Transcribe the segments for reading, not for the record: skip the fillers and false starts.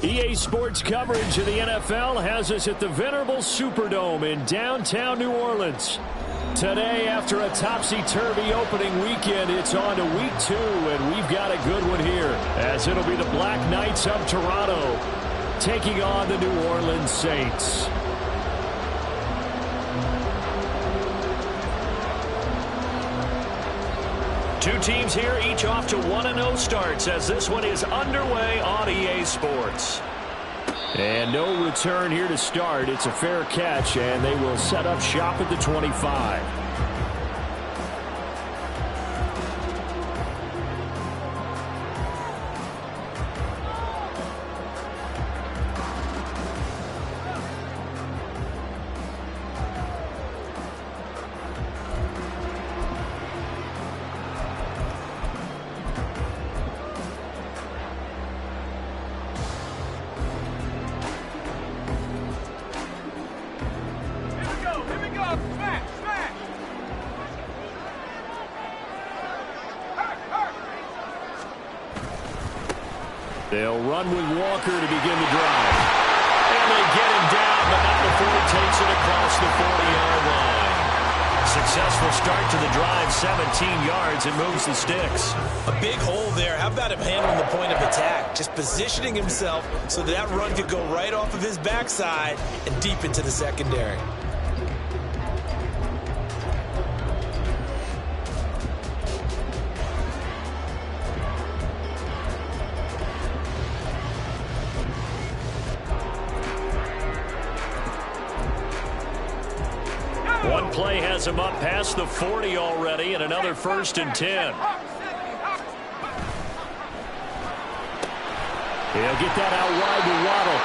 EA Sports coverage of the NFL has us at the venerable Superdome in downtown New Orleans. Today, after a topsy-turvy opening weekend, it's on to week 2, and we've got a good one here, as it'll be the Black Knights of Toronto taking on the New Orleans Saints. Two teams here, each off to 1-0 starts as this one is underway on EA Sports. And no return here to start. It's a fair catch, and they will set up shop at the 25. They'll run with Walker to begin the drive. And they get him down, but not before he takes it across the 40-yard line. Successful start to the drive, 17 yards, and moves the sticks. A big hole there. How about him handling the point of attack? Just positioning himself so that run could go right off of his backside and deep into the secondary. One play has him up past the 40 already, and another 1st and 10. He'll get that out wide to Waddle.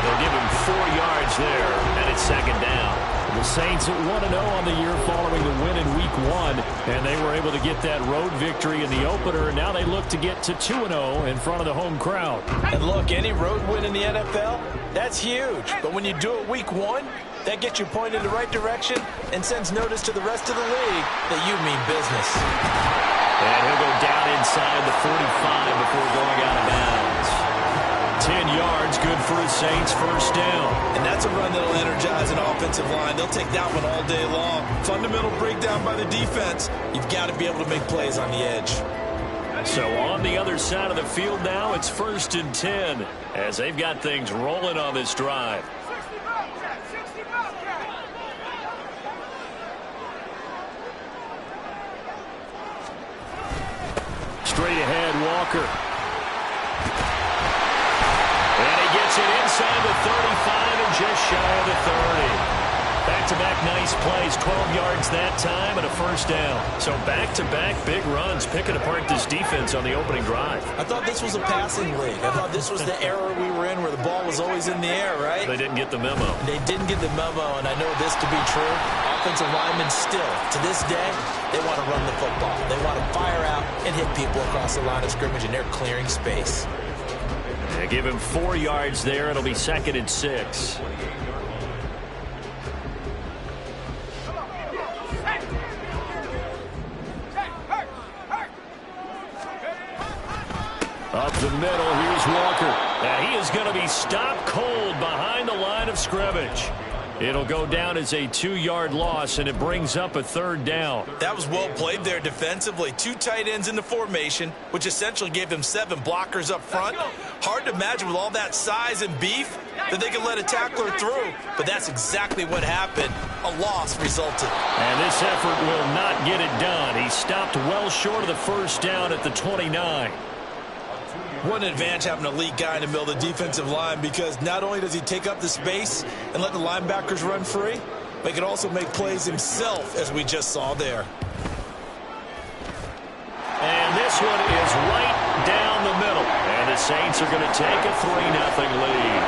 They'll give him 4 yards there, and it's 2nd down. The Saints at 1-0 on the year following the win in Week 1, and they were able to get that road victory in the opener, and now they look to get to 2-0 in front of the home crowd. And look, any road win in the NFL, that's huge. But when you do it Week 1, that gets you pointed in the right direction and sends notice to the rest of the league that you mean business. And he'll go down inside the 45 before going out of bounds. 10 yards, good for the Saints, 1st down. And that's a run that'll energize an offensive line. They'll take that one all day long. Fundamental breakdown by the defense. You've got to be able to make plays on the edge. So on the other side of the field now, it's 1st and 10 as they've got things rolling on this drive. Straight ahead, Walker. And he gets it inside the 35 and just shy of the 30. Back-to-back nice plays, 12 yards that time and a 1st down. So back-to-back big runs, picking apart this defense on the opening drive. I thought this was a passing league. I thought this was the era we were in where the ball was always in the air, right? They didn't get the memo. They didn't get the memo, and I know this to be true. Offensive linemen still, to this day, they want to run the football. They want to fire out and hit people across the line of scrimmage, and they're clearing space. They give him 4 yards there. It'll be 2nd and 6. Up the middle, here's Walker. And he is going to be stopped cold behind the line of scrimmage. It'll go down as a 2-yard loss, and it brings up a 3rd down. That was well played there defensively. 2 tight ends in the formation, which essentially gave them 7 blockers up front. Hard to imagine with all that size and beef that they could let a tackler through. But that's exactly what happened. A loss resulted. And this effort will not get it done. He stopped well short of the 1st down at the 29. What an advantage having an elite guy in the middle of the defensive line, because not only does he take up the space and let the linebackers run free, but he can also make plays himself, as we just saw there. this one is right down the middle. And the Saints are going to take a 3-0 lead.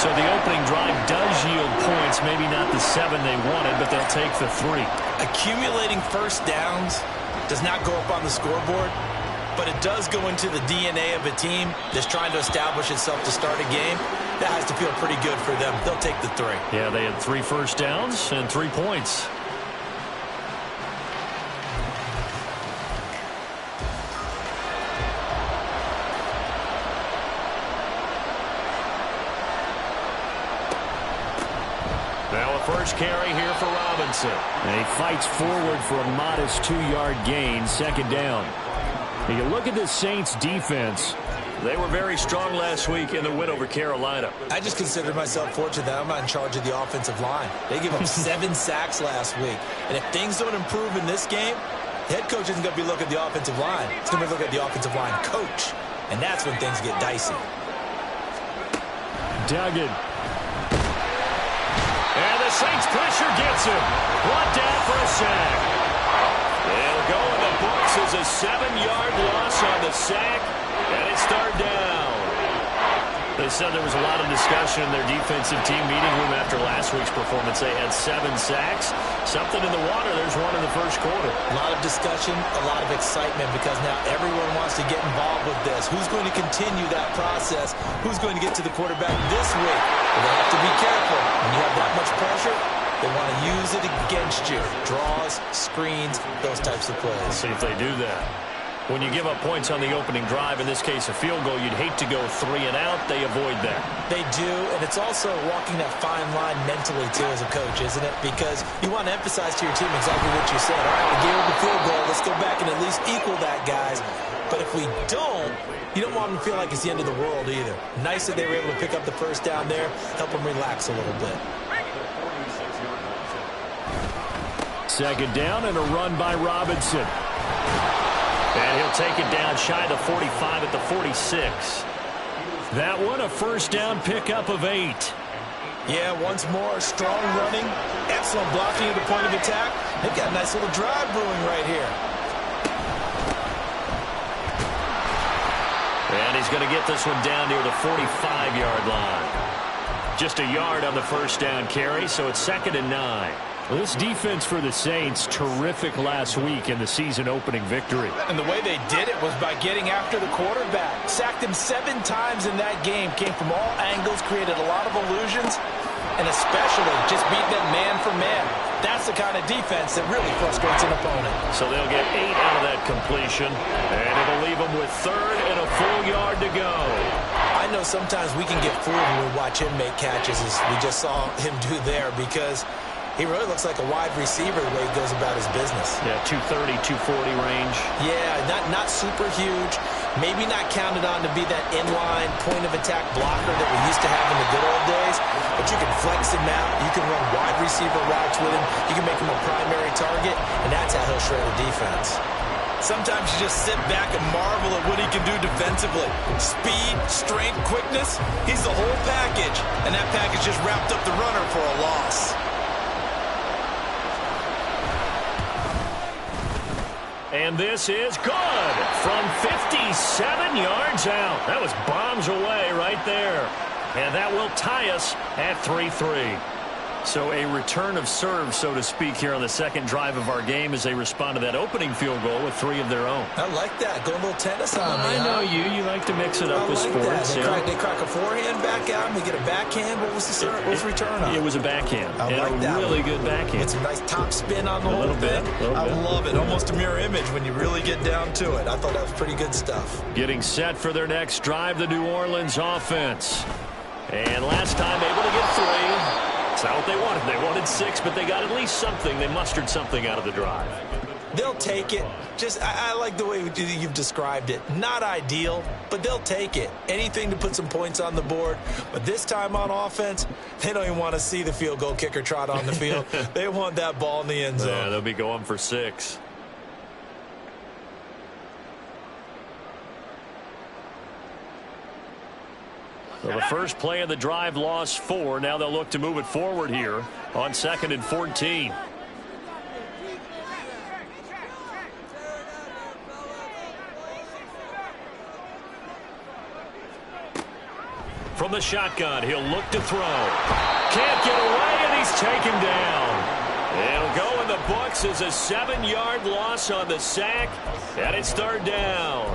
So the opening drive does yield points, maybe not the 7 they wanted, but they'll take the 3. Accumulating first downs does not go up on the scoreboard, but it does go into the DNA of a team that's trying to establish itself to start a game. That has to feel pretty good for them. They'll take the 3. Yeah, they had 3 first downs and 3 points. Now a first carry here for Robinson. And he fights forward for a modest 2-yard gain, second down. Now you look at the Saints defense. They were very strong last week in the win over Carolina. I just consider myself fortunate that I'm not in charge of the offensive line. They gave up 7 sacks last week. And if things don't improve in this game, the head coach isn't going to be looking at the offensive line. He's going to be looking at the offensive line coach. And that's when things get dicey. Duggan. And the Saints pressure gets him. Brought down for a sack. It'll go in the books as a 7-yard loss on the sack. And it's third down. They said there was a lot of discussion in their defensive team meeting room after last week's performance. They had 7 sacks. Something in the water. There's one in the first quarter. A lot of discussion, a lot of excitement, because now everyone wants to get involved with this. Who's going to continue that process? Who's going to get to the quarterback this week? But they have to be careful. When you have that much pressure, they want to use it against you. Draws, screens, those types of plays. Let's see if they do that. When you give up points on the opening drive, in this case a field goal, you'd hate to go 3 and out. They avoid that. They do, and it's also walking that fine line mentally, too, as a coach, isn't it? Because you want to emphasize to your team exactly what you said. All right, we gave up a field goal. Let's go back and at least equal that, guys. But if we don't, you don't want them to feel like it's the end of the world either. Nice that they were able to pick up the first down there, help them relax a little bit. Second down and a run by Robinson. And he'll take it down shy of the 45 at the 46. That one, a first down pickup of 8. Yeah, once more, strong running, excellent blocking at the point of attack. They've got a nice little drive brewing right here. And he's going to get this one down near the 45-yard line. Just a yard on the first down carry, so it's 2nd and 9. Well, this defense for the Saints, terrific last week in the season-opening victory. And the way they did it was by getting after the quarterback. Sacked him 7 times in that game. Came from all angles, created a lot of illusions, and especially just beat them man for man. That's the kind of defense that really frustrates an opponent. So they'll get 8 out of that completion, and it'll leave them with 3rd and a full yard to go. I know sometimes we can get fooled when we watch him make catches, as we just saw him do there, because he really looks like a wide receiver the way he goes about his business. Yeah, 230, 240 range. Yeah, not super huge. Maybe not counted on to be that inline point-of-attack blocker that we used to have in the good old days. But you can flex him out. You can run wide receiver routes with him. You can make him a primary target, and that's how he'll shred a defense. Sometimes you just sit back and marvel at what he can do defensively. Speed, strength, quickness, he's the whole package. And that package just wrapped up the runner for a loss. And this is good from 57 yards out. That was bombs away right there. And that will tie us at 3-3. So a return of serve, so to speak, here on the second drive of our game as they respond to that opening field goal with 3 of their own. I like that. Go a little tennis on me. I know you. You like to mix it up with sports. They crack a forehand back out and they get a backhand. What was the return on? It was a backhand. I like that. Really good backhand. It's a nice top spin on the whole thing. I love it. Almost a mirror image when you really get down to it. I thought that was pretty good stuff. Getting set for their next drive, the New Orleans offense. And last time able to get 3. That's not what they wanted. They wanted 6, but they got at least something. They mustered something out of the drive. They'll take it. I like the way you've described it. Not ideal, but they'll take it. Anything to put some points on the board. But this time on offense, they don't even want to see the field goal kicker trot on the field. They want that ball in the end zone. Yeah, they'll be going for 6. So the first play of the drive lost 4. Now they'll look to move it forward here on 2nd and 14. From the shotgun, he'll look to throw. Can't get away, and he's taken down. It'll go in the books as a 7-yard loss on the sack, and it's third down.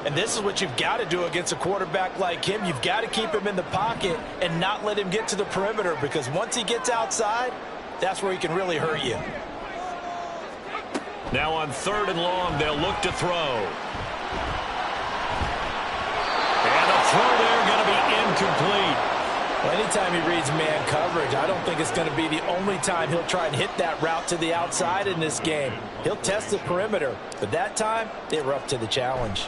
And this is what you've got to do against a quarterback like him. You've got to keep him in the pocket and not let him get to the perimeter, because once he gets outside, that's where he can really hurt you. Now on 3rd and long, they'll look to throw. And the throw there going to be incomplete. Well, anytime he reads man coverage, I don't think it's going to be the only time he'll try and hit that route to the outside in this game. He'll test the perimeter, but that time, they were up to the challenge.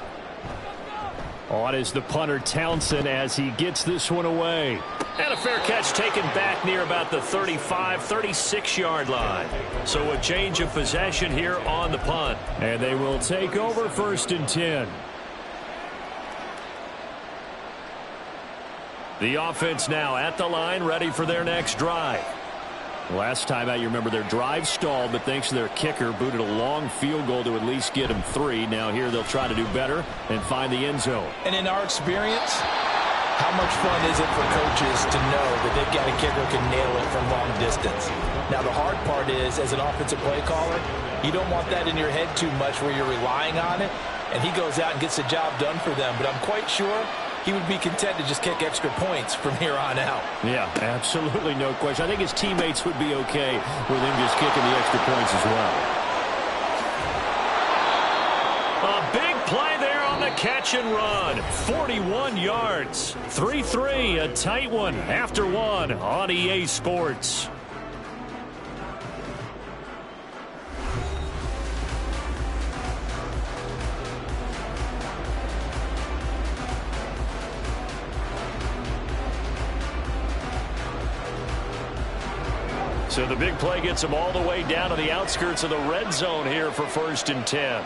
On is the punter Townsend as he gets this one away. And a fair catch taken back near about the 35, 36-yard line. So a change of possession here on the punt. And they will take over 1st and 10. The offense now at the line, ready for their next drive. Last time out, you remember their drive stalled, but thanks to their kicker, booted a long field goal to at least get them 3. Now here they'll try to do better and find the end zone. And in our experience, how much fun is it for coaches to know that they've got a kicker who can nail it from long distance? Now the hard part is, as an offensive play caller, you don't want that in your head too much where you're relying on it, and he goes out and gets the job done for them. But I'm quite sure he would be content to just kick extra points from here on out. Yeah, absolutely no question. I think his teammates would be okay with him just kicking the extra points as well. A big play there on the catch and run. 41 yards. 3-3, a tight one after one on EA Sports. So the big play gets them all the way down to the outskirts of the red zone here for 1st and 10.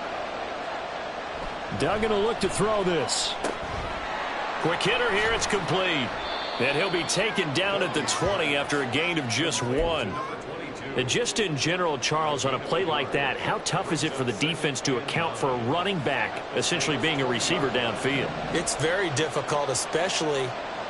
Duggan will look to throw this. Quick hitter here, it's complete. And he'll be taken down at the 20 after a gain of just 1. And just in general, Charles, on a play like that, how tough is it for the defense to account for a running back essentially being a receiver downfield? It's very difficult, especially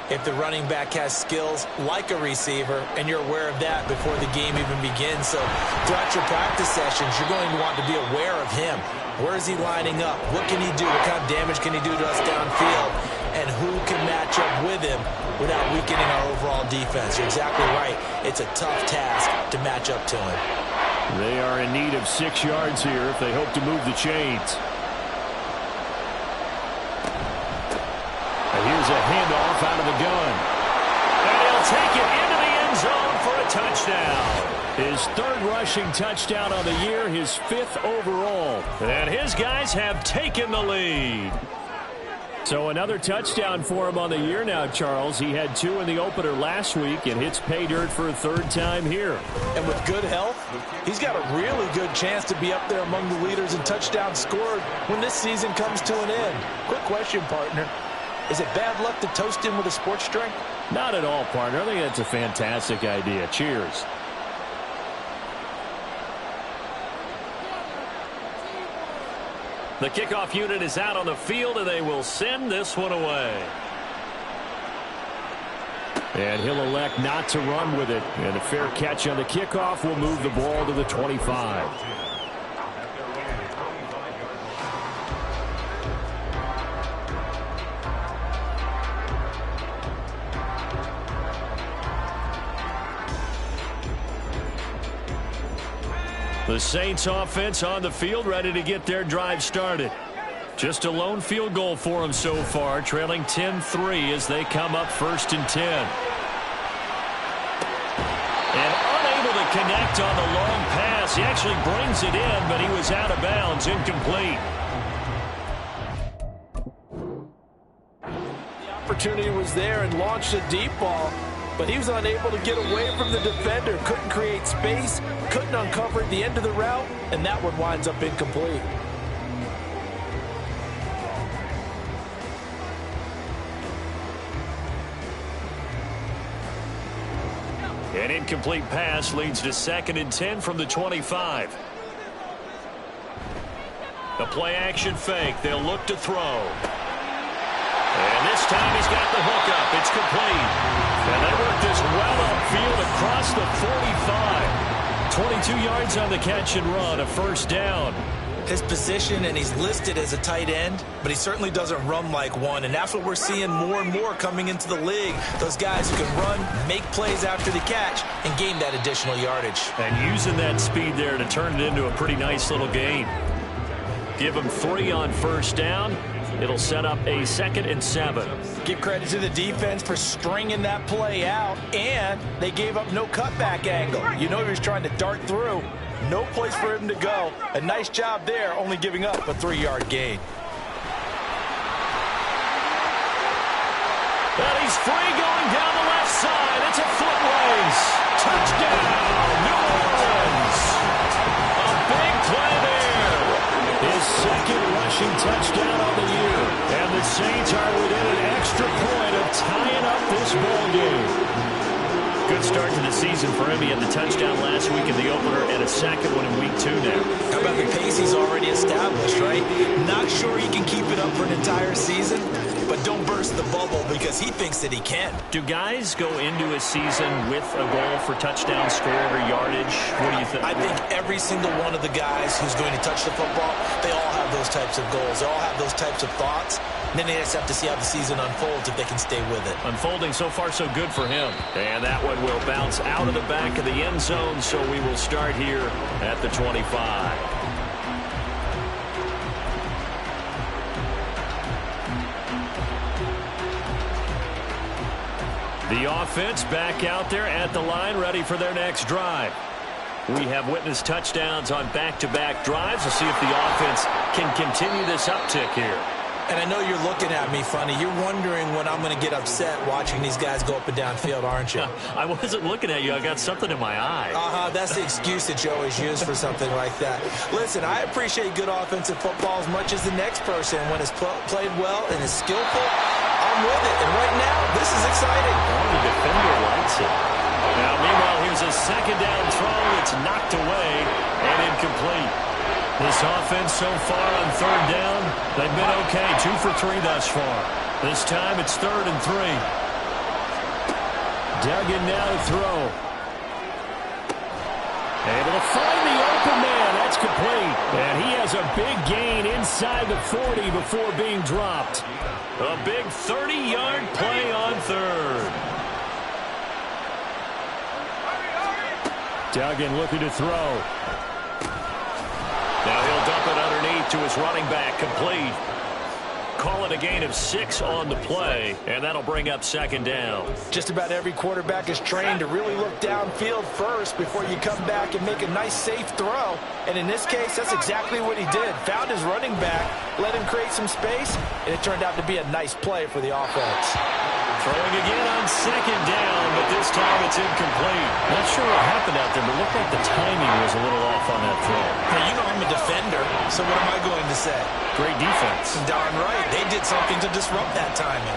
if the running back has skills like a receiver, and you're aware of that before the game even begins. So throughout your practice sessions, you're going to want to be aware of him. Where is he lining up? What can he do? What kind of damage can he do to us downfield? And who can match up with him without weakening our overall defense? You're exactly right. It's a tough task to match up to him. They are in need of 6 yards here if they hope to move the chains. And here's a handoff out of the gun. And he'll take it into the end zone for a touchdown. His 3rd rushing touchdown on the year, his 5th overall. And his guys have taken the lead. So another touchdown for him on the year now, Charles. He had 2 in the opener last week and hits pay dirt for a 3rd time here. And with good health, he's got a really good chance to be up there among the leaders in touchdowns scored when this season comes to an end. Quick question, partner. Is it bad luck to toast him with a sports drink? Not at all, partner. I think that's a fantastic idea. Cheers. The kickoff unit is out on the field, and they will send this one away. And he'll elect not to run with it. And a fair catch on the kickoff will move the ball to the 25. The Saints offense on the field, ready to get their drive started. Just a lone field goal for them so far, trailing 10-3 as they come up 1st and 10. And unable to connect on the long pass. He actually brings it in, but he was out of bounds, incomplete. The opportunity was there and launched a deep ball, but he was unable to get away from the defender. Couldn't create space, couldn't uncover at the end of the route, and that one winds up incomplete. An incomplete pass leads to 2nd and 10 from the 25. The play action fake. They'll look to throw. And this time he's got the hook up. It's complete. And they work this well upfield across the 45. 22 yards on the catch and run, a first down. His position, and he's listed as a tight end, but he certainly doesn't run like one, and that's what we're seeing more and more coming into the league. Those guys who can run, make plays after the catch, and gain that additional yardage. And using that speed there to turn it into a pretty nice little gain. Give him 3 on first down. It'll set up a 2nd and 7. Give credit to the defense for stringing that play out, and they gave up no cutback angle. You know he was trying to dart through. No place for him to go. A nice job there, only giving up a 3-yard gain. And he's free going down the left side. It's a foot race. Touchdown, New Orleans. A big play there. His 2nd rushing touchdown of the year. And the Saints are within an extra point of tying up this ball game. Good start to the season for him. He had the touchdown last week in the opener and a 2nd one in week 2 now. How about the pace he's already established, right? Not sure he can keep it up for an entire season, but don't burst the bubble because he thinks that he can. Do guys go into a season with a goal for touchdown scored or yardage? What do you think? I think every single one of the guys who's going to touch the football, they all have those types of goals. They all have those types of thoughts. And then they just have to see how the season unfolds if they can stay with it. Unfolding so far so good for him. And that one will bounce out of the back of the end zone, so we will start here at the 25. The offense back out there at the line, ready for their next drive. We have witnessed touchdowns on back-to-back drives. We'll see if the offense can continue this uptick here. And I know you're looking at me funny. You're wondering when I'm going to get upset watching these guys go up and down field, aren't you? I wasn't looking at you. I got something in my eye. That's the excuse that you always use for something like that. Listen, I appreciate good offensive football as much as the next person. When it's played well and is skillful, I'm with it. And right now, this is exciting. Oh, the defender likes it. Now, meanwhile, here's a 2nd down throw. It's knocked away and incomplete. This offense so far on 3rd down, they've been okay. 2 for 3 thus far. This time it's 3rd and 3. Duggan now to throw. Able to find the open man. That's complete. And he has a big gain inside the 40 before being dropped. A big 30-yard play on 3rd. Duggan looking to throw. Now he'll dump it underneath to his running back, complete. Call it a gain of 6 on the play, and that'll bring up 2nd down. Just about every quarterback is trained to really look downfield first before you come back and make a nice, safe throw. And in this case, that's exactly what he did. Found his running back, let him create some space, and it turned out to be a nice play for the offense. Throwing again on 2nd down, but this time it's incomplete. Not sure what happened out there, but it looked like the timing was a little off on that throw. Now, you know I'm a defender, so what am I going to say? Great defense. Darn right. They did something to disrupt that timing.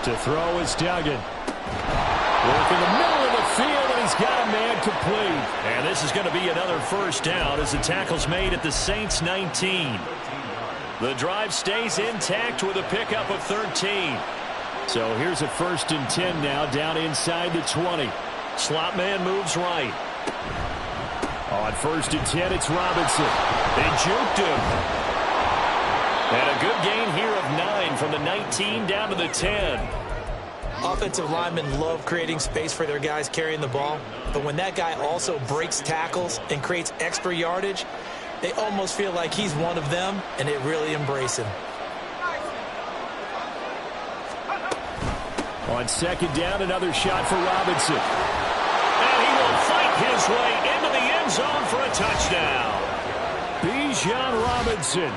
To throw is Duggan. Work in the middle of the field, and he's got a man complete. And this is going to be another first down as the tackle's made at the Saints 19. The drive stays intact with a pickup of 13. So here's a 1st and 10 now, down inside the 20. Slot man moves right. On 1st and 10, it's Robinson. They juked him. And a good gain here of 9 from the 19 down to the 10. Offensive linemen love creating space for their guys carrying the ball, but when that guy also breaks tackles and creates extra yardage, they almost feel like he's one of them, and they really embrace him. On 2nd down, another shot for Robinson. And he will fight his way into the end zone for a touchdown. Bijan Robinson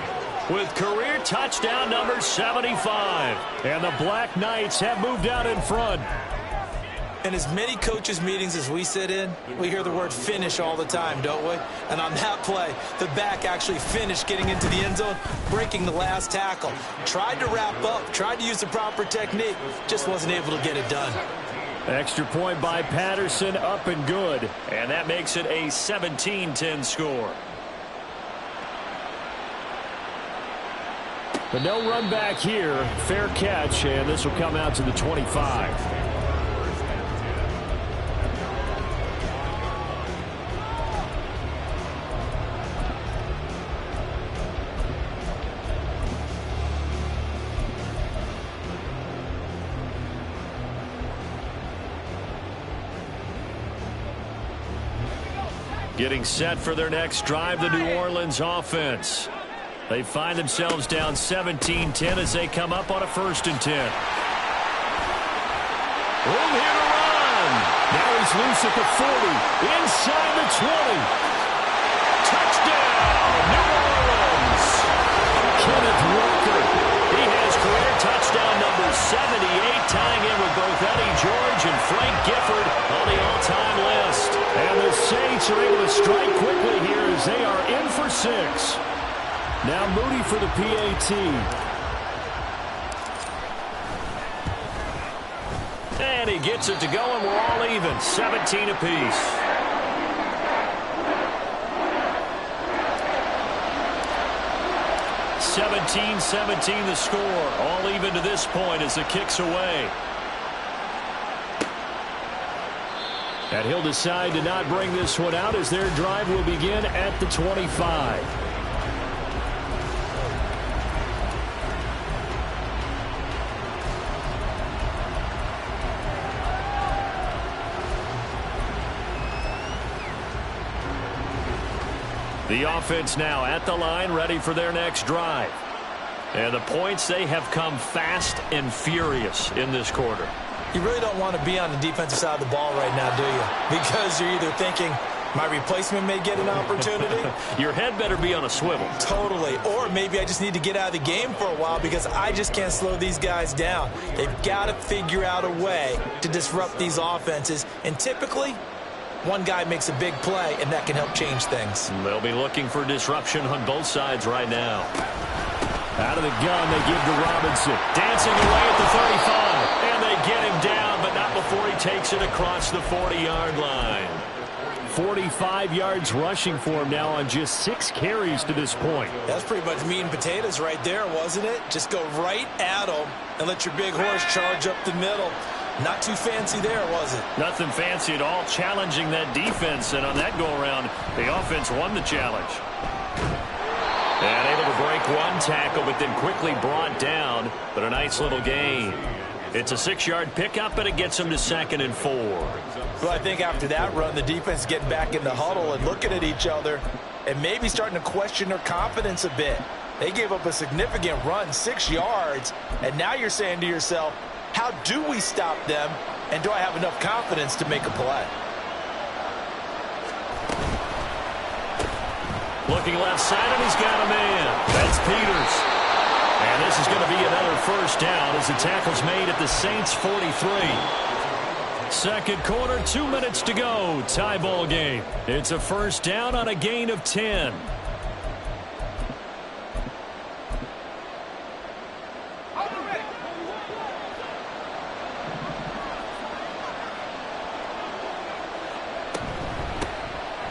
with career touchdown number 75. And the Black Knights have moved out in front. In as many coaches' meetings as we sit in, we hear the word finish all the time, don't we? And on that play, the back actually finished getting into the end zone, breaking the last tackle. Tried to wrap up, tried to use the proper technique, just wasn't able to get it done. Extra point by Patterson, up and good. And that makes it a 17-10 score. But no run back here. Fair catch, and this will come out to the 25. Getting set for their next drive, the New Orleans offense. They find themselves down 17-10 as they come up on a 1st and 10. Room here to run. Now he's loose at the 40. Inside the 20. Touchdown, New Orleans. Kenneth Walker. He has career touchdown number 78, tying in with both Eddie George and Frank Gifford on the all-time list. And the Saints are able to strike quickly here as they are in for 6. Now Moody for the PAT. And he gets it to go, and we're all even. 17 apiece. (17-17) the score. All even to this point as the kick's away. And he'll decide to not bring this one out as their drive will begin at the 25. The offense now at the line, ready for their next drive. And the points, they have come fast and furious in this quarter. You really don't want to be on the defensive side of the ball right now, do you? Because you're either thinking, my replacement may get an opportunity. Your head better be on a swivel. Totally. Or maybe I just need to get out of the game for a while because I just can't slow these guys down. They've got to figure out a way to disrupt these offenses. And typically, one guy makes a big play, and that can help change things. They'll be looking for disruption on both sides right now. Out of the gun, they give to Robinson. Dancing away at the 35. And they get him down, but not before he takes it across the 40-yard line. 45 yards rushing for him now on just 6 carries to this point. That's pretty much meat and potatoes right there, wasn't it? Just go right at him and let your big horse charge up the middle. Not too fancy there, was it? Nothing fancy at all, challenging that defense. And on that go-around, the offense won the challenge. And able to break one tackle, but then quickly brought down. But a nice little gain. It's a 6-yard pickup, and it gets them to 2nd and 4. Well, I think after that run, the defense is getting back in the huddle and looking at each other and maybe starting to question their confidence a bit. They gave up a significant run, 6 yards, and now you're saying to yourself, how do we stop them, and do I have enough confidence to make a play? Looking left side, and he's got a man. That's Peters. And this is going to be another 1st down as the tackle's made at the Saints' 43. Second quarter, 2 minutes to go. Tie ball game. It's a 1st down on a gain of 10.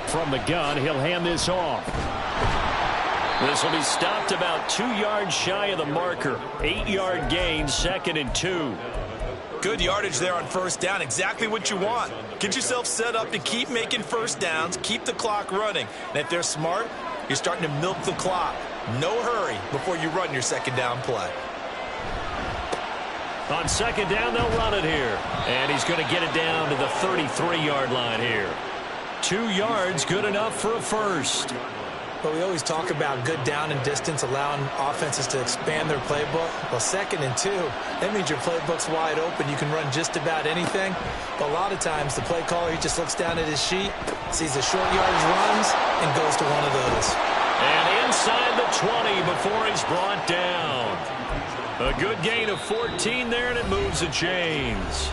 From the gun, he'll hand this off. This will be stopped about 2 yards shy of the marker. 8-yard gain, 2nd and 2. Good yardage there on 1st down. Exactly what you want. Get yourself set up to keep making 1st downs, keep the clock running. And if they're smart, you're starting to milk the clock. No hurry before you run your 2nd down play. On 2nd down, they'll run it here. And he's going to get it down to the 33-yard line here. 2 yards, good enough for a 1st. But we always talk about good down and distance, allowing offenses to expand their playbook. Well, 2nd and 2, that means your playbook's wide open. You can run just about anything. But a lot of times, the play caller, he just looks down at his sheet, sees the short yardage runs, and goes to one of those. And inside the 20 before he's brought down. A good gain of 14 there, and it moves the chains.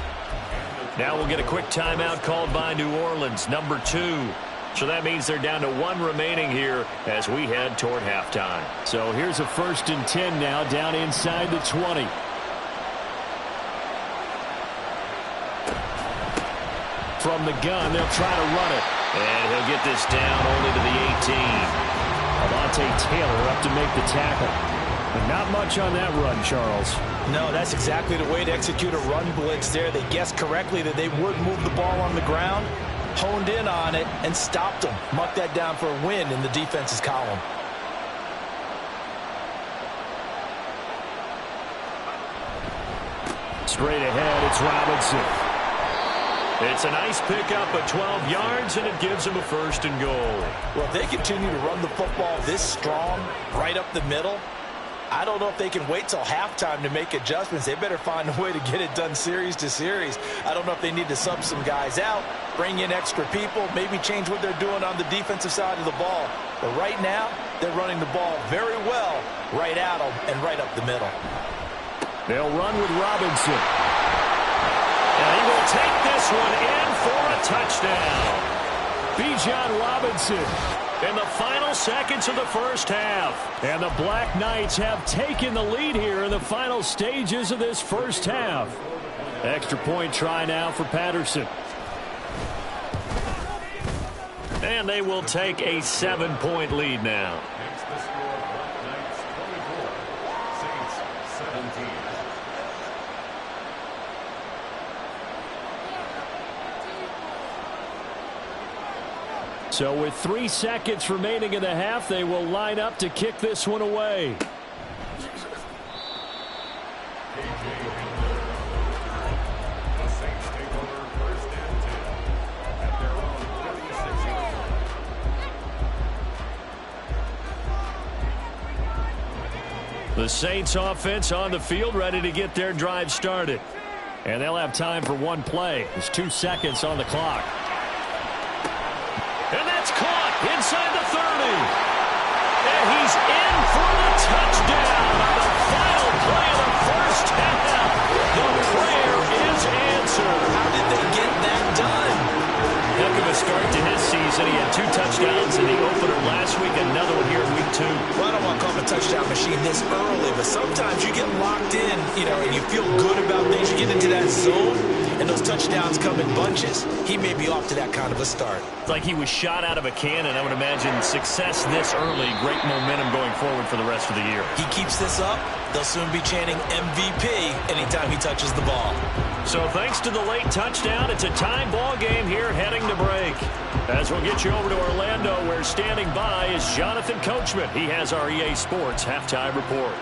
Now we'll get a quick timeout called by New Orleans, number 2. So that means they're down to 1 remaining here as we head toward halftime. So here's a 1st and 10 now down inside the 20. From the gun, they'll try to run it. And he'll get this down only to the 18. Alontae Taylor up to make the tackle. But not much on that run, Charles. No, that's exactly the way to execute a run blitz there. They guessed correctly that they would move the ball on the ground, honed in on it, and stopped them. Mucked that down for a win in the defense's column. Straight ahead, it's Robinson. It's a nice pickup of 12 yards, and it gives them a 1st and goal. Well, if they continue to run the football this strong, right up the middle, I don't know if they can wait till halftime to make adjustments. They better find a way to get it done series to series. I don't know if they need to sub some guys out, bring in extra people, maybe change what they're doing on the defensive side of the ball. But right now, they're running the ball very well right at them and right up the middle. They'll run with Robinson. And he will take this one in for a touchdown. Bijan Robinson in the final seconds of the first half. And the Black Knights have taken the lead here in the final stages of this first half. Extra point try now for Patterson. And they will take a 7-point lead now. So with 3 seconds remaining in the half, they will line up to kick this one away. The Saints offense on the field, ready to get their drive started. And they'll have time for one play. There's 2 seconds on the clock. And that's caught inside the 30. And he's in for the touchdown on the final play of the first half. The prayer is answered. How did they get that done? Heck of a start to his season. He had 2 touchdowns in the opener last week, another one here in week 2. Well, I don't want to call him a touchdown machine this early, but sometimes you get locked in, and you feel good about things. You get into that zone, and those touchdowns come in bunches. He may be off to that kind of a start. It's like he was shot out of a cannon. I would imagine success this early, great momentum going forward for the rest of the year. He keeps this up, they'll soon be chanting MVP anytime he touches the ball. So thanks to the late touchdown, it's a tie ball game here heading to break. As we'll get you over to Orlando, where standing by is Jonathan Coachman. He has our EA Sports halftime report.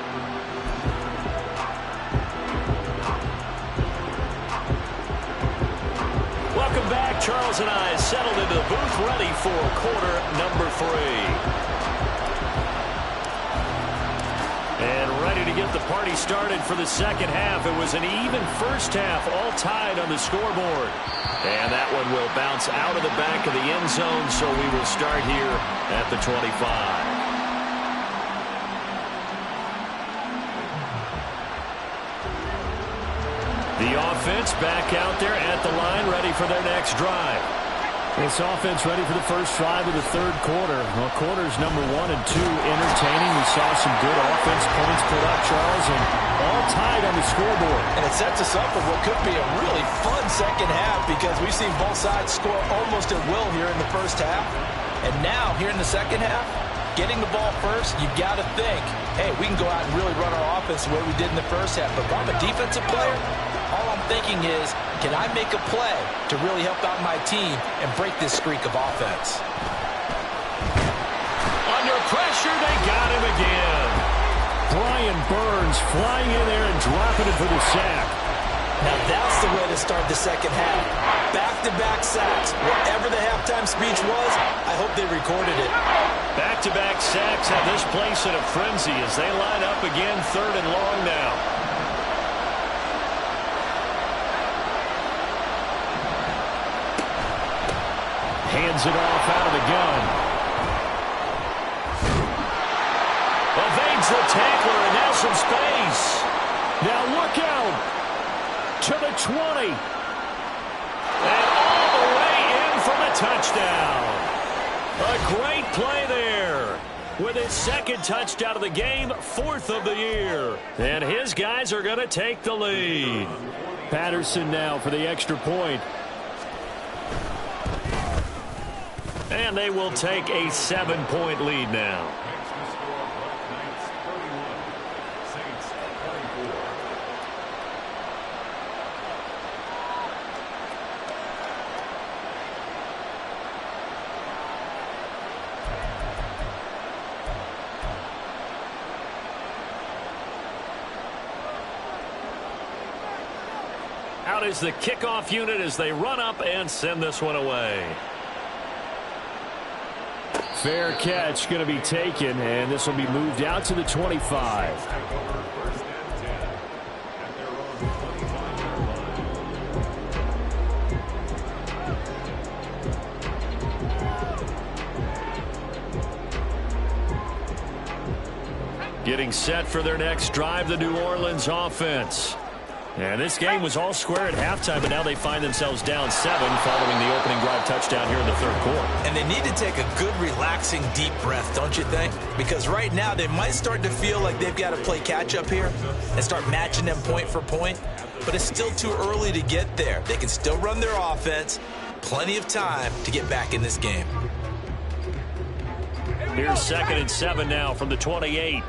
Welcome back. Charles and I settled into the booth, ready for quarter number 3. And ready to get the party started for the second half. It was an even first half, all tied on the scoreboard. And that one will bounce out of the back of the end zone, so we will start here at the 25. The offense back out there at the line, ready for their next drive. This offense ready for the first drive of the third quarter. Well, quarters number 1 and 2 entertaining. We saw some good offense points put up, Charles, and all tied on the scoreboard. And it sets us up for what could be a really fun second half, because we've seen both sides score almost at will here in the first half. And now, here in the second half, getting the ball first, you've got to think, hey, we can go out and really run our offense the way we did in the first half. But if I'm a defensive player, all I'm thinking is, can I make a play to really help out my team and break this streak of offense? Under pressure, they got him again. Brian Burns flying in there and dropping it for the sack. Now that's the way to start the second half. Back-to-back sacks. Whatever the halftime speech was, I hope they recorded it. Back-to-back sacks have this place in a frenzy as they line up again, 3rd and long now. Hands it off out of the gun. Evades the tackler, and now some space. Now look out to the 20. And all the way in for the touchdown. A great play there. With his 2nd touchdown of the game, 4th of the year. And his guys are going to take the lead. Patterson now for the extra point. And they will take a 7-point lead now. Out is the kickoff unit as they run up and send this one away. Fair catch going to be taken, and this will be moved out to the 25. Getting set for their next drive, the New Orleans offense. And this game was all square at halftime, but now they find themselves down 7 following the opening drive touchdown here in the third quarter. And they need to take a good, relaxing, deep breath, don't you think? Because right now they might start to feel like they've got to play catch-up here and start matching them point for point. But it's still too early to get there. They can still run their offense. Plenty of time to get back in this game. Here's 2nd and 7 now from the 28.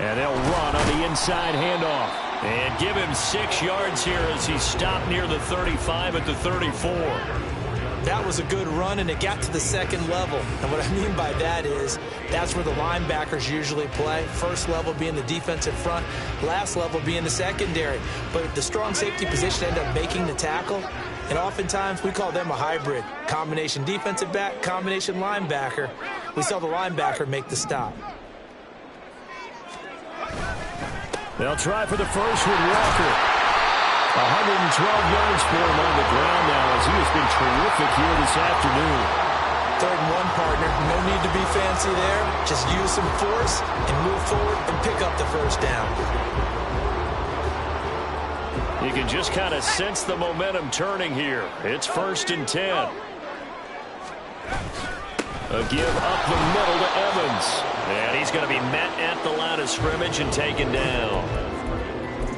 And they'll run on the inside handoff. And give him 6 yards here as he stopped near the 35 at the 34. That was a good run, and it got to the second level. And what I mean by that is that's where the linebackers usually play. First level being the defensive front, last level being the secondary. But the strong safety position ended up making the tackle. And oftentimes we call them a hybrid. Combination defensive back, combination linebacker. We saw the linebacker make the stop. They'll try for the first with Walker. 112 yards for him on the ground now as he has been terrific here this afternoon. 3rd and 1, partner. No need to be fancy there. Just use some force and move forward and pick up the first down. You can just kind of sense the momentum turning here. It's 1st and 10. A give up the middle to Evans. And he's going to be met at the line of scrimmage and taken down.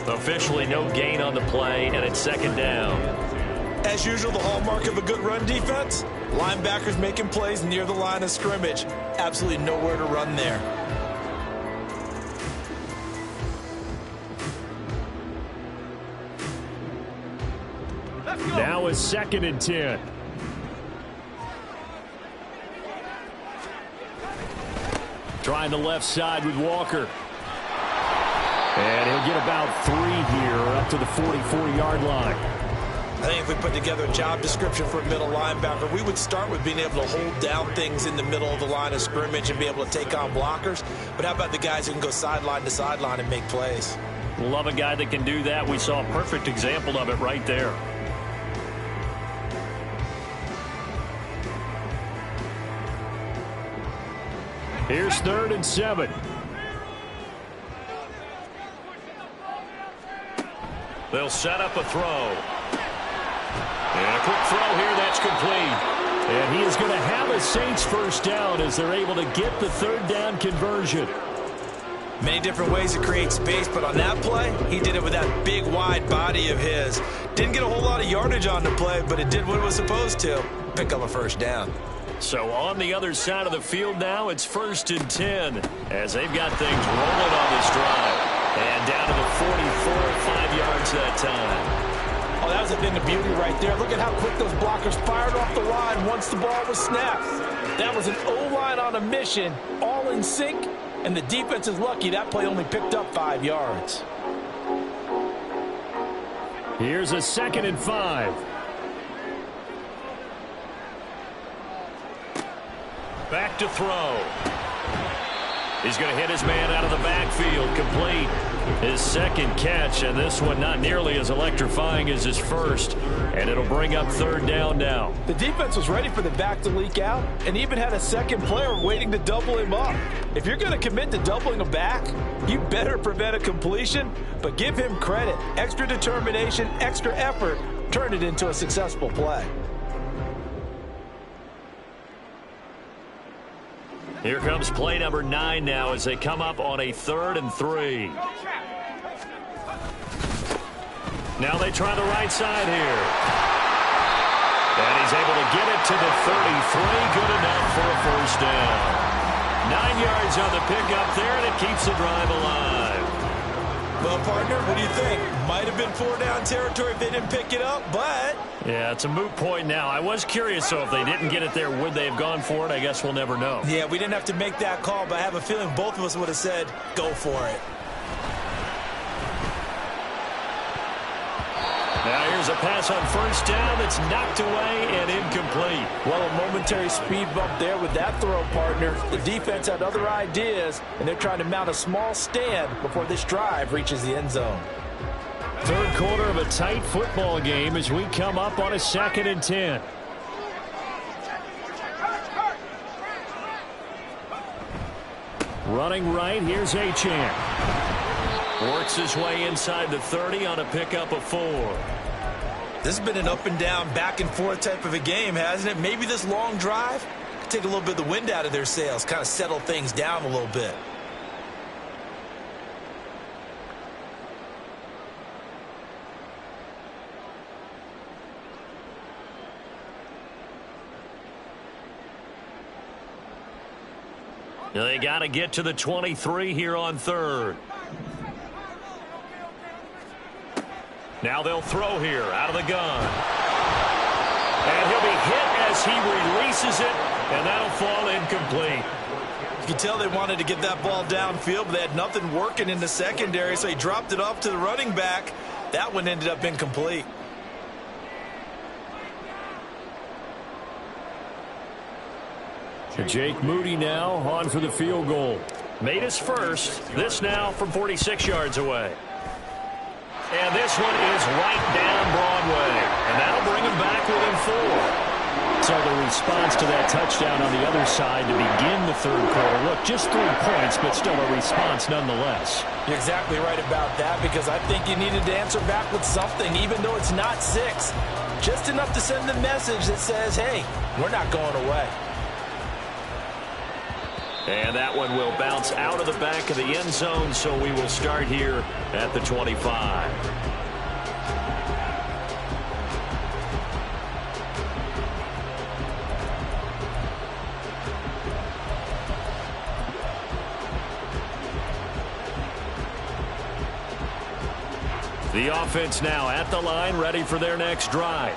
Officially no gain on the play, and it's 2nd down. As usual, the hallmark of a good run defense, linebackers making plays near the line of scrimmage. Absolutely nowhere to run there. Now is 2nd and 10. Trying the left side with Walker. And he'll get about 3 here up to the 44-yard line. I think if we put together a job description for a middle linebacker, we would start with being able to hold down things in the middle of the line of scrimmage and be able to take on blockers. But how about the guys who can go sideline to sideline and make plays? Love a guy that can do that. We saw a perfect example of it right there. Here's 3rd and 7. They'll set up a throw. And a quick throw here, that's complete. And he is going to have a Saints first down as they're able to get the 3rd down conversion. Many different ways to create space, but on that play, he did it with that big, wide body of his. Didn't get a whole lot of yardage on the play, but it did what it was supposed to. Pick up a first down. So on the other side of the field now, it's 1st and 10 as they've got things rolling on this drive. And down to the 44, 5 yards that time. Oh, that was a thing of beauty right there. Look at how quick those blockers fired off the line once the ball was snapped. That was an O-line on a mission, all in sync, and the defense is lucky that play only picked up 5 yards. Here's a 2nd and 5. Back to throw. He's going to hit his man out of the backfield, complete. His 2nd catch, and this one not nearly as electrifying as his first. And it'll bring up 3rd down now. The defense was ready for the back to leak out and even had a second player waiting to double him up. If you're going to commit to doubling a back, you better prevent a completion, but give him credit. Extra determination, extra effort, turned it into a successful play. Here comes play number 9 now as they come up on a 3rd and 3. Now they try the right side here. And he's able to get it to the 33. Good enough for a first down. 9 yards on the pickup there, and it keeps the drive alive. Well, partner, what do you think? Might have been 4-down territory if they didn't pick it up, but... Yeah, it's a moot point now. I was curious, so if they didn't get it there, would they have gone for it? I guess we'll never know. Yeah, we didn't have to make that call, but I have a feeling both of us would have said, go for it. Now here's a pass on first down that's knocked away and incomplete. Well, a momentary speed bump there with that throw, partner. The defense had other ideas, and they're trying to mount a small stand before this drive reaches the end zone. Third quarter of a tight football game as we come up on a 2nd and 10. Running right, here's Achane. Works his way inside the 30 on a pickup of 4. This has been an up and down, back and forth type of a game, hasn't it? Maybe this long drive could take a little bit of the wind out of their sails, kind of settle things down a little bit. They got to get to the 23 here on 3rd. Now they'll throw here out of the gun. And he'll be hit as he releases it, and that'll fall incomplete. You can tell they wanted to get that ball downfield, but they had nothing working in the secondary, so he dropped it off to the running back. That one ended up incomplete. Jake Moody now on for the field goal. Made his first. This now from 46 yards away. And this one is right down Broadway. And that'll bring him back within 4. So the response to that touchdown on the other side to begin the third quarter. Look, just 3 points, but still a response nonetheless. You're exactly right about that, because I think you needed to answer back with something, even though it's not 6. Just enough to send the message that says, hey, we're not going away. And that one will bounce out of the back of the end zone, so we will start here at the 25. The offense now at the line, ready for their next drive.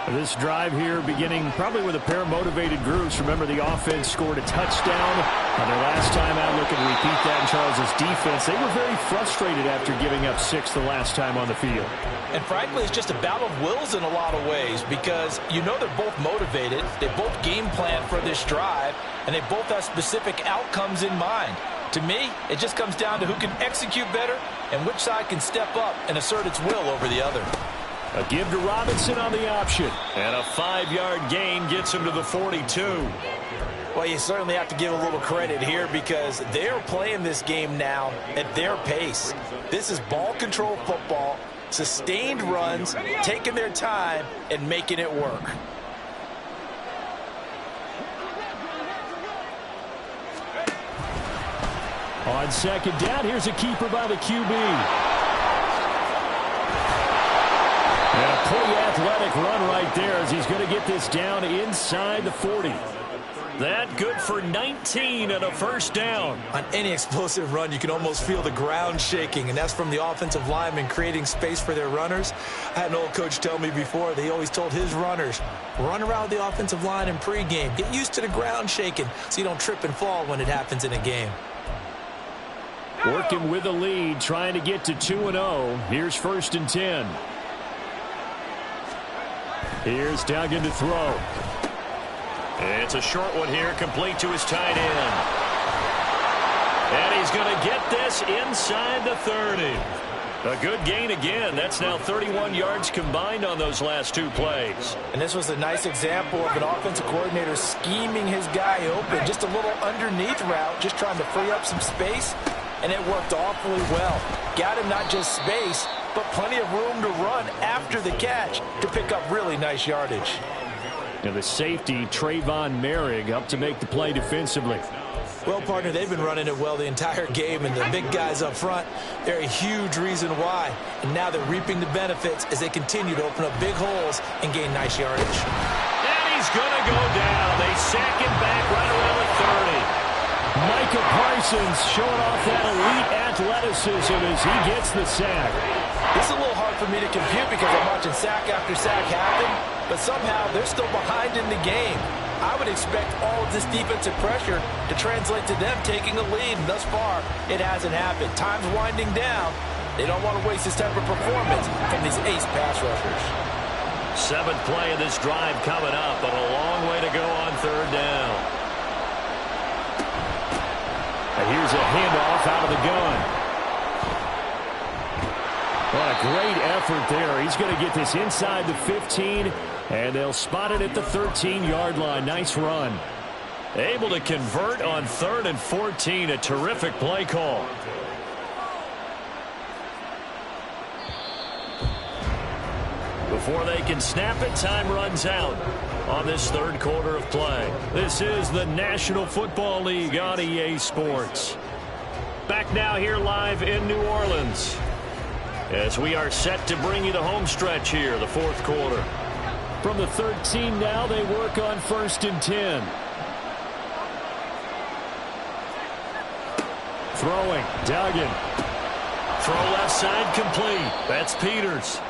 This drive here beginning probably with a pair of motivated groups. Remember, the offense scored a touchdown on their last time out. Looking to repeat that in Charles's defense. They were very frustrated after giving up 6 the last time on the field. And frankly, it's just a battle of wills in a lot of ways, because you know they're both motivated. They both game plan for this drive, and they both have specific outcomes in mind. To me, it just comes down to who can execute better and which side can step up and assert its will over the other. A give to Robinson on the option. And a 5-yard gain gets him to the 42. Well, you certainly have to give a little credit here, because they're playing this game now at their pace. This is ball control football, sustained runs, taking their time, and making it work. On 2nd down, here's a keeper by the QB. And a pretty athletic run right there as he's going to get this down inside the 40. That good for 19 and a first down. On any explosive run, you can almost feel the ground shaking, and that's from the offensive linemen creating space for their runners. I had an old coach tell me before, they always told his runners, run around the offensive line in pregame. Get used to the ground shaking so you don't trip and fall when it happens in a game. Working with the lead, trying to get to 2-0. Here's 1st and 10. Here's Duggan to throw. It's a short one here, complete to his tight end. And he's going to get this inside the 30. A good gain again. That's now 31 yards combined on those last 2 plays. And this was a nice example of an offensive coordinator scheming his guy open. Just a little underneath route, just trying to free up some space. And it worked awfully well. Got him not just space, but plenty of room to run after the catch to pick up really nice yardage. And the safety, Trayvon Merrick, up to make the play defensively. Well, partner, they've been running it well the entire game, and the big guys up front, they're a huge reason why. And now they're reaping the benefits as they continue to open up big holes and gain nice yardage. And he's going to go down. They sack him back right around the 30. Micah Parsons showing off that elite athleticism as he gets the sack. This is a little hard for me to compute because I'm watching sack after sack happen, but somehow they're still behind in the game. I would expect all of this defensive pressure to translate to them taking a lead, and thus far, it hasn't happened. Time's winding down. They don't want to waste this type of performance from these ace pass rushers. 7th play of this drive coming up, but a long way to go on 3rd down. And here's a handoff out of the gun. What a great effort there. He's going to get this inside the 15, and they'll spot it at the 13-yard line. Nice run. Able to convert on 3rd and 14. A terrific play call. Before they can snap it, time runs out on this 3rd quarter of play. This is the National Football League on EA Sports. Back now here live in New Orleans, as we are set to bring you the home stretch here, the 4th quarter. From the 13 now, they work on 1st and 10. Throwing, Duggan. Throw left side complete. That's Peters.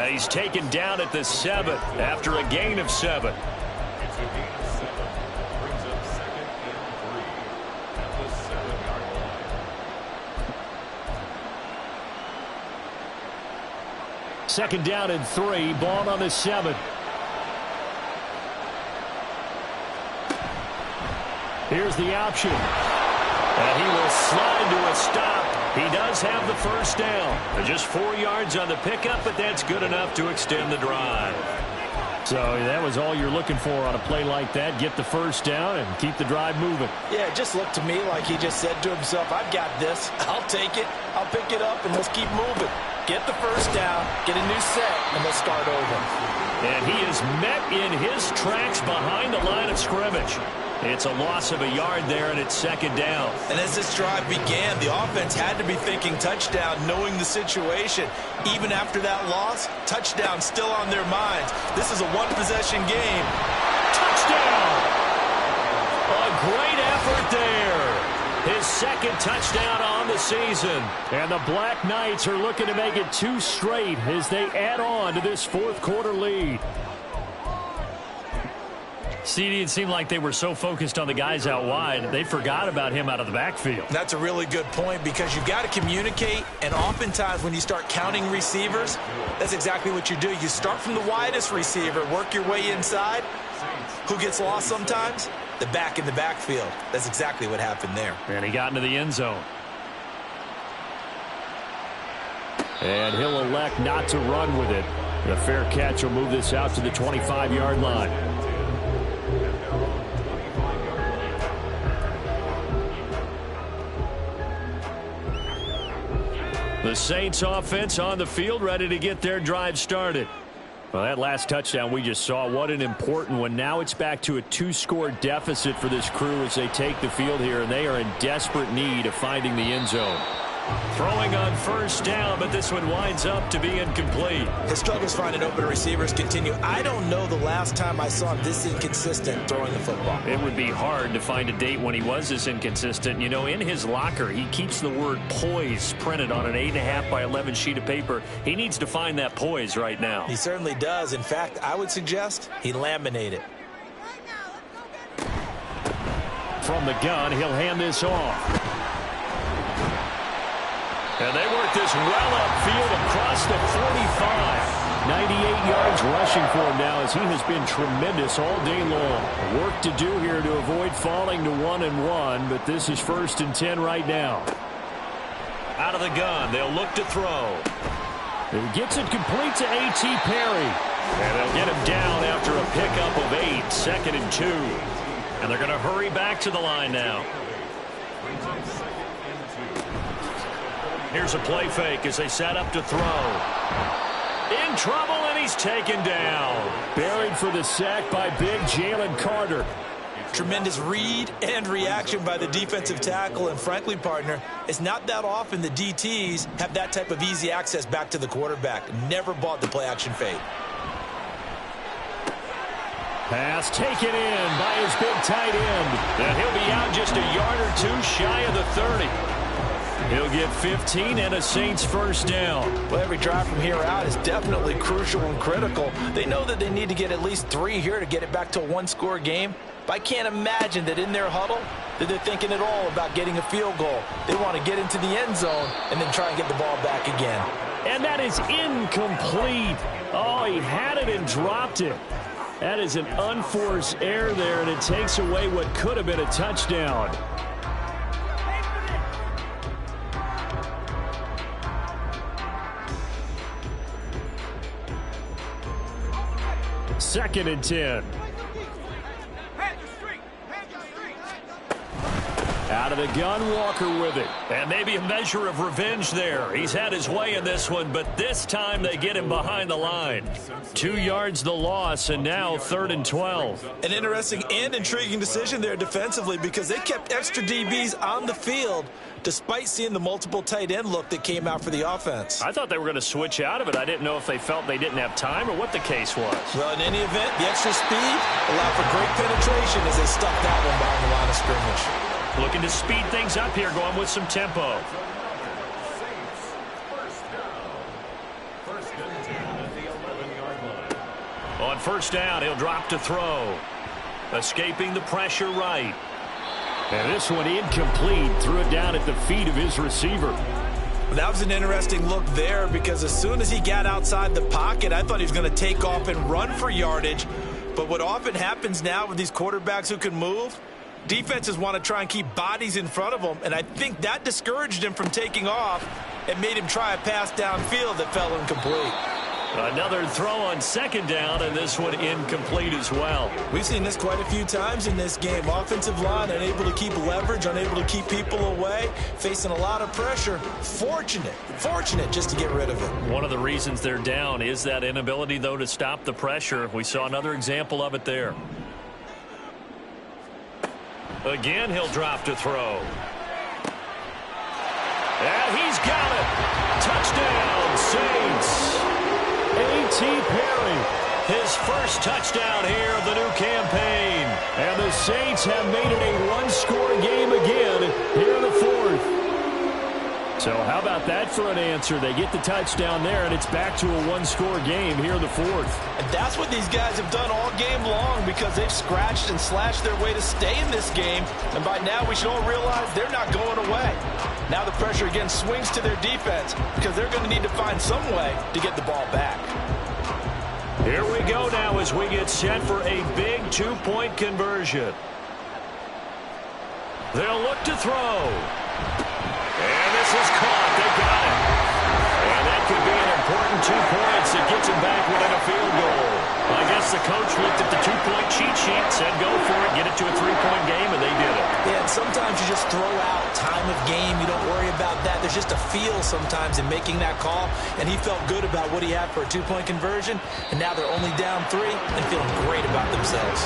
He's taken down at the 7 after a gain of 7. Second down and 3. Ball on the 7. Here's the option. And he will slide to a stop. He does have the 1st down. Just 4 yards on the pickup, but that's good enough to extend the drive. So that was all you're looking for on a play like that. Get the 1st down and keep the drive moving. Yeah, it just looked to me like he just said to himself, I've got this. I'll take it. I'll pick it up, and let's keep moving. Get the 1st down, get a new set, and let's start over. And he is met in his tracks behind the line of scrimmage. It's a loss of a yard there, and it's 2nd down. And as this drive began, the offense had to be thinking touchdown, knowing the situation. Even after that loss, touchdown still on their minds. This is a one-possession game. Touchdown! A great effort there. His 2nd touchdown on the season. And the Black Knights are looking to make it 2 straight as they add on to this 4th quarter lead. CD, it seemed like they were so focused on the guys out wide, they forgot about him out of the backfield. That's a really good point because you've got to communicate, and oftentimes when you start counting receivers, that's exactly what you do. You start from the widest receiver, work your way inside. Who gets lost sometimes? The back in the backfield. That's exactly what happened there. And he got into the end zone. And he'll elect not to run with it. The fair catch will move this out to the 25-yard line. The Saints offense on the field, ready to get their drive started. Well, that last touchdown we just saw, what an important one. Now it's back to a 2-score deficit for this crew as they take the field here, and they are in desperate need of finding the end zone. Throwing on 1st down, but this one winds up to be incomplete. His struggles finding open receivers continue. I don't know the last time I saw him this inconsistent throwing the football. It would be hard to find a date when he was this inconsistent. You know, in his locker, he keeps the word poise printed on an 8.5 by 11 sheet of paper. He needs to find that poise right now. He certainly does. In fact, I would suggest he laminate it. From the gun, he'll hand this off. And they work this well upfield across the 45. 98 yards rushing for him now as he has been tremendous all day long. Work to do here to avoid falling to 1-1, but this is 1st and 10 right now. Out of the gun, they'll look to throw. He gets it complete to A.T. Perry. And they'll get him down after a pickup of 8, 2nd and 2. And they're going to hurry back to the line now. Here's a play fake as they set up to throw. In trouble, and he's taken down. Buried for the sack by big Jalen Carter. Tremendous read and reaction by the defensive tackle. And frankly, partner, it's not that often the DTs have that type of easy access back to the quarterback. Never bought the play-action fade. Pass taken in by his big tight end. And he'll be out just a yard or two shy of the 30. He'll get 15 and a Saints first down. Well, every drive from here out is definitely crucial and critical. They know that they need to get at least 3 here to get it back to a one-score game. But I can't imagine that in their huddle that they're thinking at all about getting a field goal. They want to get into the end zone and then try and get the ball back again. And that is incomplete. Oh, he had it and dropped it. That is an unforced error there, and it takes away what could have been a touchdown. Second and 10. Out of the gun, Walker with it. And maybe a measure of revenge there. He's had his way in this one, but this time they get him behind the line. 2 yards the loss, and now 3rd and 12. An interesting and intriguing decision there defensively because they kept extra DBs on the field despite seeing the multiple tight end look that came out for the offense. I thought they were going to switch out of it. I didn't know if they felt they didn't have time or what the case was. Well, in any event, the extra speed allowed for great penetration as they stuck that one behind the line of scrimmage. Looking to speed things up here, going with some tempo. On first down, he'll drop to throw. Escaping the pressure right. And this one incomplete. Threw it down at the feet of his receiver. That was an interesting look there because as soon as he got outside the pocket, I thought he was going to take off and run for yardage. But what often happens now with these quarterbacks who can move, defenses want to try and keep bodies in front of them, and I think that discouraged him from taking off and made him try a pass downfield that fell incomplete. Another throw on second down, and this one incomplete as well. We've seen this quite a few times in this game. Offensive line unable to keep leverage, unable to keep people away, facing a lot of pressure. Fortunate just to get rid of it. One of the reasons they're down is that inability, though, to stop the pressure. We saw another example of it there. Again, he'll drop to throw. And he's got it. Touchdown, Saints. A.T. Perry, his first touchdown here of the new campaign. And the Saints have made it a one-score game again here in the 4th. So how about that for an answer? They get the touchdown there, and it's back to a one-score game here in the 4th. And that's what these guys have done all game long because they've scratched and slashed their way to stay in this game. And by now we should all realize they're not going away. Now the pressure again swings to their defense because they're going to need to find some way to get the ball back. Here we go now as we get set for a big 2-point conversion. They'll look to throw. And this is caught. They got it. And that could be an important 2 points that gets him back within a field goal. I guess the coach looked at the 2-point cheat sheet, said go for it, get it to a 3-point game, and they did it. Yeah, and sometimes you just throw out time of game. You don't worry about that. There's just a feel sometimes in making that call, and he felt good about what he had for a 2-point conversion, and now they're only down 3 and feeling great about themselves.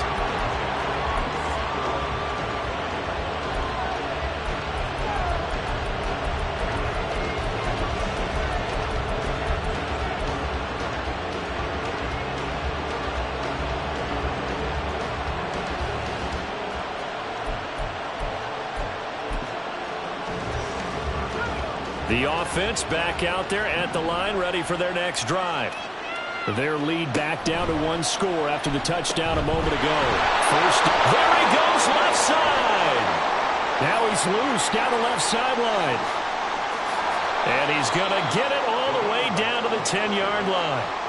The offense back out there at the line, ready for their next drive. Their lead back down to 1 score after the touchdown a moment ago. First, there he goes, left side. Now he's loose down the left sideline. And he's going to get it all the way down to the 10-yard line.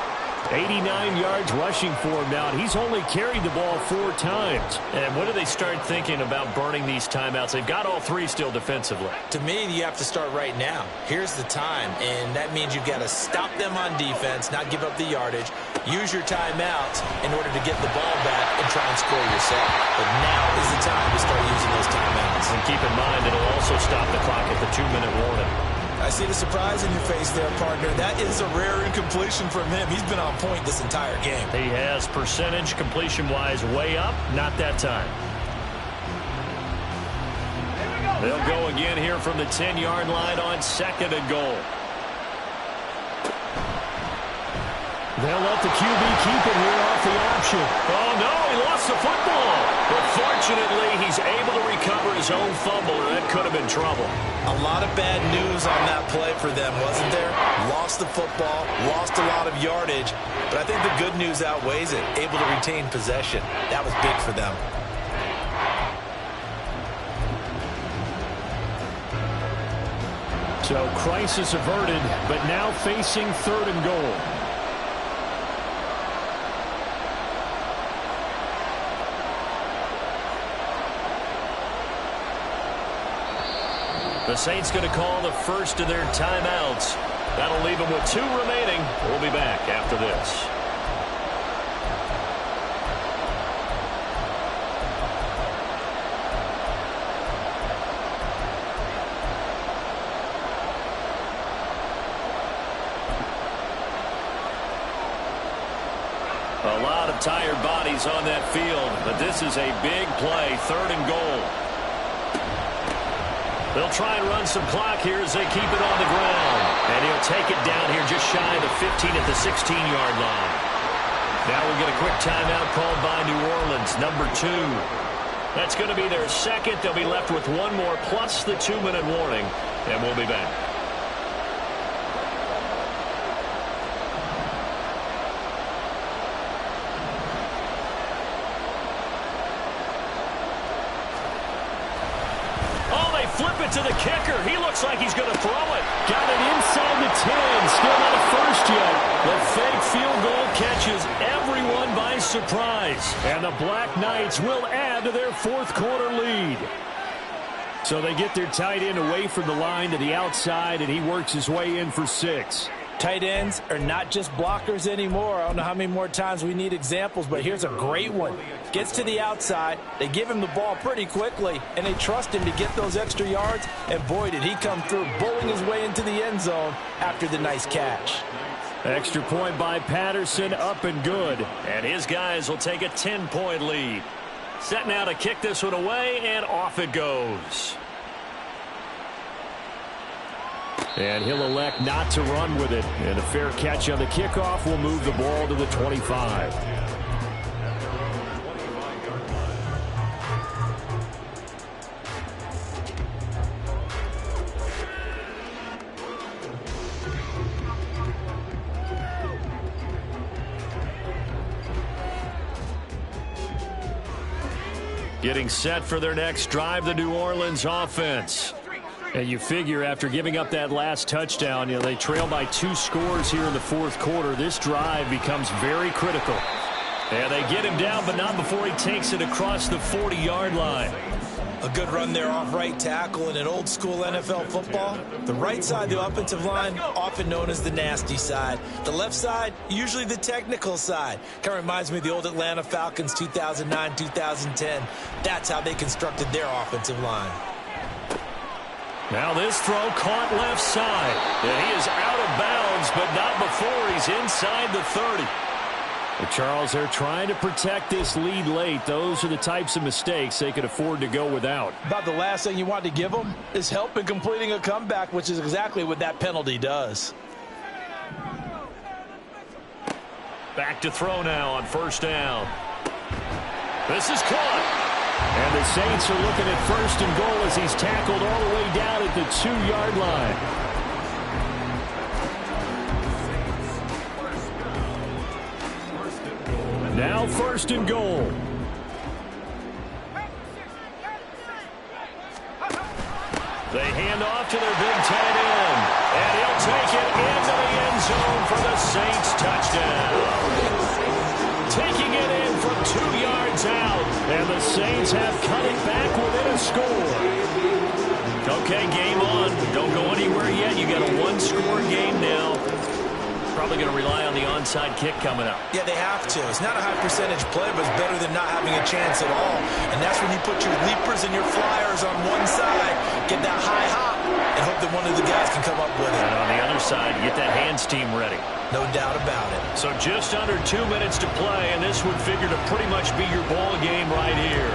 89 yards rushing for him now, and he's only carried the ball 4 times. And when do they start thinking about burning these timeouts? They've got all 3 still defensively. To me, you have to start right now. Here's the time, and that means you've got to stop them on defense, not give up the yardage, use your timeouts in order to get the ball back and try and score yourself. But now is the time to start using those timeouts. And keep in mind, it'll also stop the clock at the 2-minute warning. I see the surprise in your face there, partner. That is a rare incompletion from him. He's been on point this entire game. He has percentage completion-wise way up. Not that time. They'll go again here from the 10-yard line on 2nd and goal. They'll let the QB keep it here off the option. Oh, no, he lost the football. But fortunately, he's able to recover his own fumble, or that could have been trouble. A lot of bad news on that play for them, wasn't there? Lost the football, lost a lot of yardage, but I think the good news outweighs it. Able to retain possession. That was big for them. So crisis averted, but now facing 3rd and goal. The Saints going to call the first of their timeouts. That'll leave them with 2 remaining. We'll be back after this. A lot of tired bodies on that field, but this is a big play, 3rd and goal. They'll try and run some clock here as they keep it on the ground. And he'll take it down here just shy of the 15 at the 16-yard line. Now we'll get a quick timeout called by New Orleans, number 2. That's going to be their second. They'll be left with 1 more plus the 2-minute warning, and we'll be back. Flip it to the kicker. He looks like he's going to throw it. Got it inside the 10. Still not a first yet. The fake field goal catches everyone by surprise. And the Black Knights will add to their 4th quarter lead. So they get their tight end away from the line to the outside, and he works his way in for 6. Tight ends are not just blockers anymore. I don't know how many more times we need examples, but here's a great one. Gets to the outside, they give him the ball pretty quickly, and they trust him to get those extra yards, and boy, did he come through, bowling his way into the end zone after the nice catch. Extra point by Patterson, up and good. And his guys will take a 10-point lead. Set now to kick this one away, and off it goes. And he'll elect not to run with it. And a fair catch on the kickoff will move the ball to the 25. Getting set for their next drive, the New Orleans offense. And you figure after giving up that last touchdown, they trail by 2 scores here in the 4th quarter. This drive becomes very critical. And they get him down, but not before he takes it across the 40-yard line. A good run there off right tackle in an old-school NFL football. The right side of the offensive line, often known as the nasty side. The left side, usually the technical side. Kind of reminds me of the old Atlanta Falcons 2009-2010. That's how they constructed their offensive line. Now this throw caught left side. And he is out of bounds, but not before he's inside the 30. But Charles, they're trying to protect this lead late. Those are the types of mistakes they could afford to go without. About the last thing you want to give them is help in completing a comeback, which is exactly what that penalty does. Back to throw now on 1st down. This is caught. And the Saints are looking at 1st and goal as he's tackled all the way down at the 2-yard line. Now 1st and goal. They hand off to their big tight end. And he'll take it into the end zone for the Saints touchdown. Taking it in from 2 yards out. And the Saints have cut it back within a score. Okay, game on. Don't go anywhere yet. You got a 1-score game now. Probably going to rely on the onside kick coming up. Yeah, they have to. It's not a high percentage play, but it's better than not having a chance at all. And that's when you put your leapers and your flyers on one side, get that high hop, and hope that one of the guys can come up with it. And on the other side, get that hands team ready. No doubt about it. So just under 2 minutes to play, and this would figure to pretty much be your ball game right here.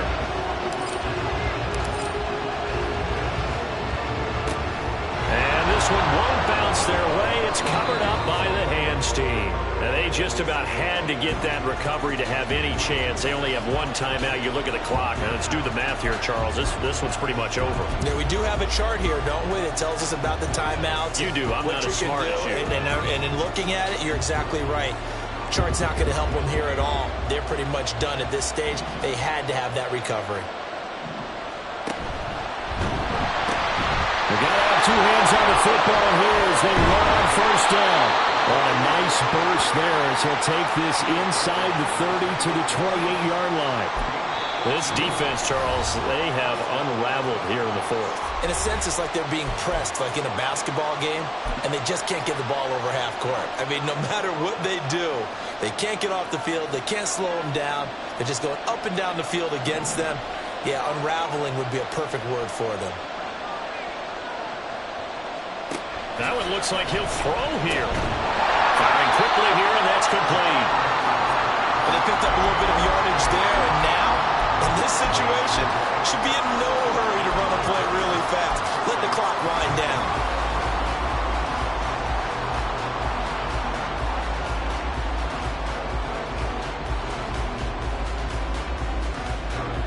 just about had to get that recovery to have any chance. They only have one timeout. You look at the clock. Now, let's do the math here, Charles. This one's pretty much over. Yeah, we do have a chart here, don't we, that tells us about the timeouts. You do. I'm not as smart as you. And in looking at it, you're exactly right. Chart's not going to help them here at all. They're pretty much done at this stage. They had to have that recovery. They got to have two hands on the football here as they run on first down. Oh, a nice burst there as he'll take this inside the 30 to the 28-yard line. This defense, Charles, they have unraveled here in the fourth. In a sense, it's like they're being pressed, like in a basketball game, and they just can't get the ball over half court. I mean, no matter what they do, they can't get off the field. They can't slow them down. They're just going up and down the field against them. Yeah, unraveling would be a perfect word for them. That one looks like he'll throw here. Firing quickly here, and that's complete. And they picked up a little bit of yardage there, and now, in this situation, should be in no hurry to run a play really fast. Let the clock wind down.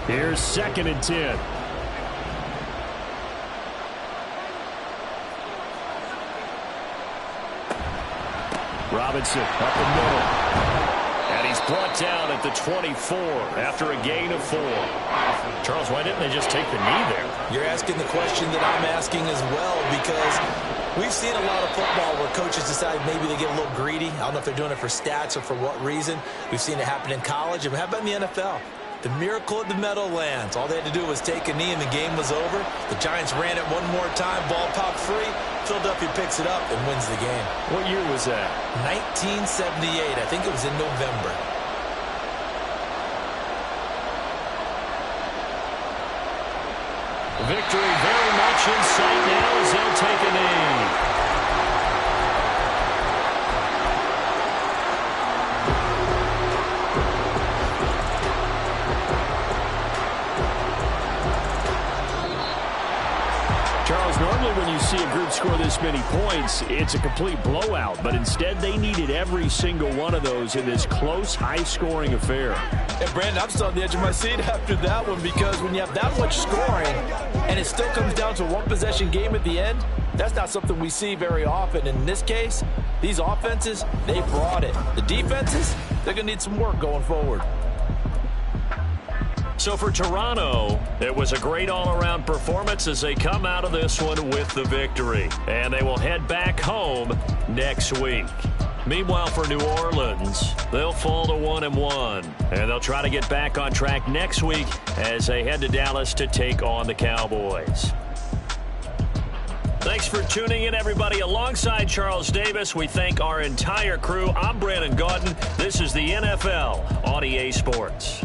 Here's 2nd and 10. Robinson up the middle. And he's brought down at the 24 after a gain of 4. Charles, why didn't they just take the knee there? You're asking the question that I'm asking as well, because we've seen a lot of football where coaches decide maybe they get a little greedy. I don't know if they're doing it for stats or for what reason. We've seen it happen in college. And how about in the NFL? The miracle of the Meadowlands. All they had to do was take a knee and the game was over. The Giants ran it one more time. Ball popped free. Philadelphia picks it up and wins the game. What year was that? 1978. I think it was in November. Victory very much in sight now as they'll take a knee. Charles, normally when you see a group score this many points, it's a complete blowout. But instead, they needed every single one of those in this close, high-scoring affair. And, Brandon, I'm still on the edge of my seat after that one, because when you have that much scoring and it still comes down to a one-possession game at the end, that's not something we see very often. In this case, these offenses, they brought it. The defenses, they're going to need some work going forward. So for Toronto, it was a great all-around performance as they come out of this one with the victory. And they will head back home next week. Meanwhile, for New Orleans, they'll fall to 1-1. And they'll try to get back on track next week as they head to Dallas to take on the Cowboys. Thanks for tuning in, everybody. Alongside Charles Davis, we thank our entire crew. I'm Brandon Gaudin. This is the NFL on EA Sports.